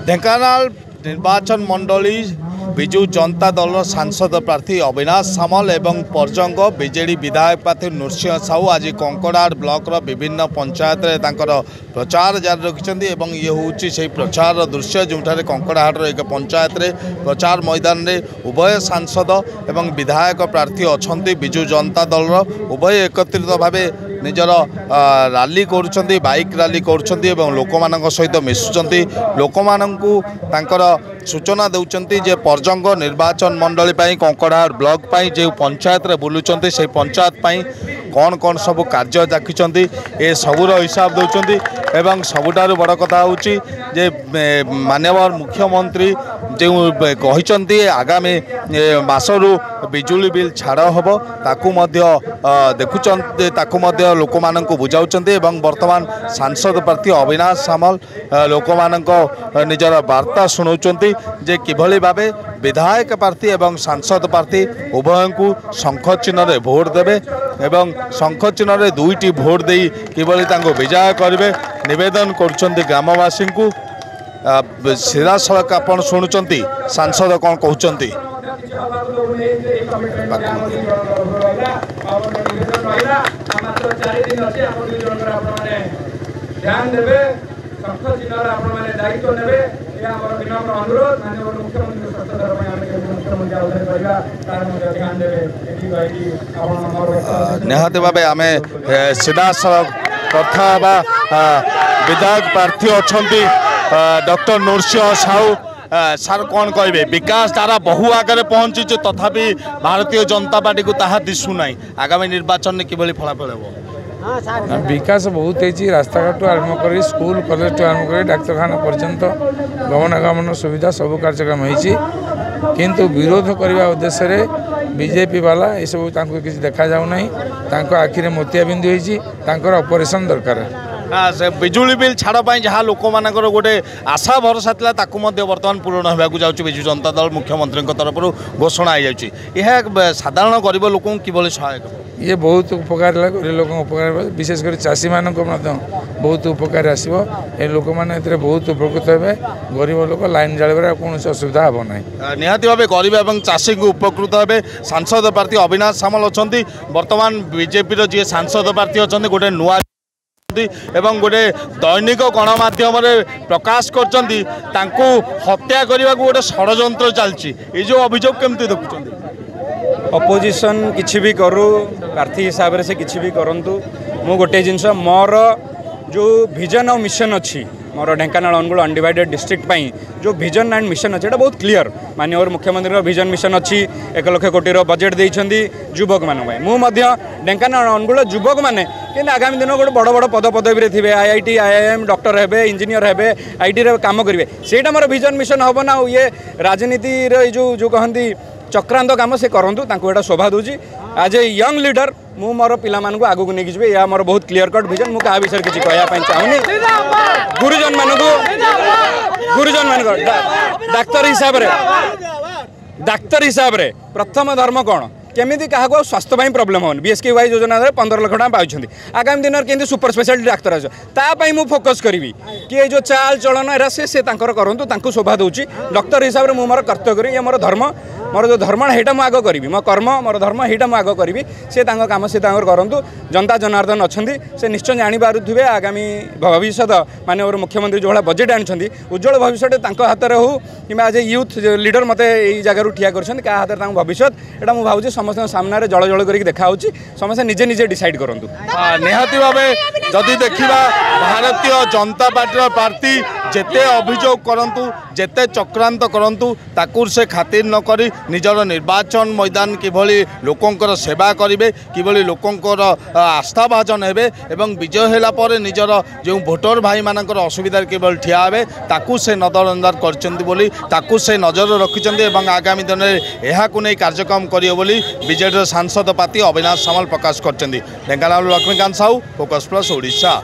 ढेंकानाल निर्वाचन मंडली विजु जनता दल सांसद प्रार्थी अविनाश सामल एवं परजंग बीजेडी विधायक प्रार्थी नृसिंह साहू आज कंकड़ाहाड़ ब्लॉक विभिन्न पंचायत प्रचार जारी रखिंट ये हूँ से प्रचार दृश्य जो कंकड़ाहाड़ एक पंचायत प्रचार मैदान में उभय सांसद एवं विधायक प्रार्थी अच्छा विजु जनता दल उभय एकत्रित भाव निजर रैली कर बाइक रैली कर लोक सहित मिशुंट लोक सूचना देउचंती जे परजंग निर्वाचन मंडली कंकड़ाहाड़ ब्लॉक जो पंचायत रे बुलुचंती से पंचायत कौन कौन सब कार्य जाखिंट ए सबूर हिसाब दौरान एवं सबुठार बड़ कथा हूँ जे माननीय मुख्यमंत्री जो कहते आगामी मासरू बिजुली बिल छाड़ हम ताकू देखुं लोक मानू बुझाऊँच वर्तमान सांसद प्रार्थी अविनाश सामल लोक निजर वार्ता शुणाउं जे किभली भावे विधायक प्रार्थी एवं सांसद प्रार्थी उभय को शंख चिन्ह भोट देवे एवं शंख चिन्ह दुईटी भोट दे किभली विजय करेंगे निवेदन कर ग्रामवासी को सीधा सड़क आपण शुणुंट सांसद कौन कहते निहाती भाव आम सीधा सड़क कथा विधायक प्रार्थी अच्छा डॉक्टर नृसिंह साहू सार कौन कहे विकास धारा बहु आगे पहुंची तथापि भारतीय जनता पार्टी को ताहा दिशुना आगामी निर्वाचन में किभली फलाफल हो विकास बहुत होती रास्ता घाट आरंभ कर स्कूल कॉलेज आरंभ कर डाक्तखाना पर्यंत गमनागमन सुविधा सब कार्यक्रम होती किंतु विरोध करने उद्देश्य बीजेपी वाला ये सब किसी देखा जाऊना आखिरे मोतियाबिंदु होती ऑपरेशन दरकार बिजुली बिल छाड़ जहाँ लोक मान गोटे आशा भरोसा था बर्तमान पूरण होगा जाऊँगी विजु जनता दल मुख्यमंत्री तरफ घोषणा हो जाए साधारण गरीब लोक कि सहायक ये बहुत उपकार गरीब लोक उपकार विशेषकर चाषी मान बहुत उपकार आसो लोक मैंने बहुत उपकृत हे गरीब लोक लाइन जाड़े कौन असुविधा हे ना निहाती भाव गरीब और चाषी को उपकृत हे सांसद प्रार्थी अविनाश सामल अच्छा बर्तमान बीजेपी जी सांसद प्रार्थी अच्छा गोटे नुआ एवं गोटे दैनिक गणमाध्यम प्रकाश कर हत्या करने को गोटे षड्यंत्र चलती जो अभियोग केमती देखुं अपोजिशन किसी भी करू प्रार्थी हिसाब से किसी भी करूँ मु गोटे जिनस मोर जो विजन और मिशन अच्छी मोर ढेंकानाल अनुगुल अनडिवाइडेड डिस्ट्रिक्ट जो विजन एंड मिशन अच्छे बहुत क्लीयर माननीय मुख्यमंत्री विजन मिशन अच्छी 1 लाख कोटी बजेट देइछंदी युवक मानक मुझे ढेंकानाल अनुगुल युवक मैंने कि आगामी दिन गोटे बड़ बड़ पद पदवी थे IIT IIM डॉक्टर हे इंजीनियर हे IT काम करेंगे सेटा मोर विजन मिशन हम ना ये राजनीति जो कहती चक्रांत काम से करूँ यहाँ शोभा दूसरी आज ए यंग लीडर मु मोर पिला मानू आगू को लेकिन जी या मोर बहुत क्लीयर कट विजन मुझे क्या विषय किसी कहना चाहूनी गुरुजन मान डाक्तर हिसाब रे प्रथम धर्म कौन केमी क्या स्वास्थ्य प्रोब्लेम हो BSKY योजना 15 लाख टका पाँच आगामी दिन में सुपर स्पेशलिटी डाक्तर आसपाई मुझे फोकस करी कि ये जो चाल चलन एरा से करूँ शोभा दूसरी डॉक्टर हिसाब से मोर कर्तव्य करी मोर धर्म मोर जो धर्म है आग करी मो कर्म मोर धर्म है आग करी से कम से करूँ जनता जनार्दन अच्छा से निश्चय जापारे आगामी भविष्य माननीय मुख्यमंत्री जो भाई बजेट आनी उज्जवल भविष्य हाथ में हो कि आज यूथ लीडर मत जगह ठिया कर हाथ में भविष्य एटा मुझे भावी समस्त सामने जल जल कर देखा समस्त निजे निजे डिसाइड करूँ निहाती भाव जदि देखा भारतीय जनता पार्टी प्रार्थी जेते अभियोग करंतु जेते चक्रांत करंतु ताकुर से खातिर न करी निजर निर्वाचन मैदान किभली लोकंकर सेवा करेंगे किभली लोकंकर आस्थाभाजन हेबे एवं विजय होला पर निजर जो भोटर भाई मानकर असुविधा किभली ठिया हेबे ताकू से नजरअंदाज करचंती बोली ताकू से नजर रखिचंती एवं आगामी दिन में एहाकु नै कार्यक्रम करियो बोली बीजेडी सांसद प्रार्थी अविनाश सामल प्रकाश करचंती। Dhenkanal Laxmikant Sahu focus plus Odisha.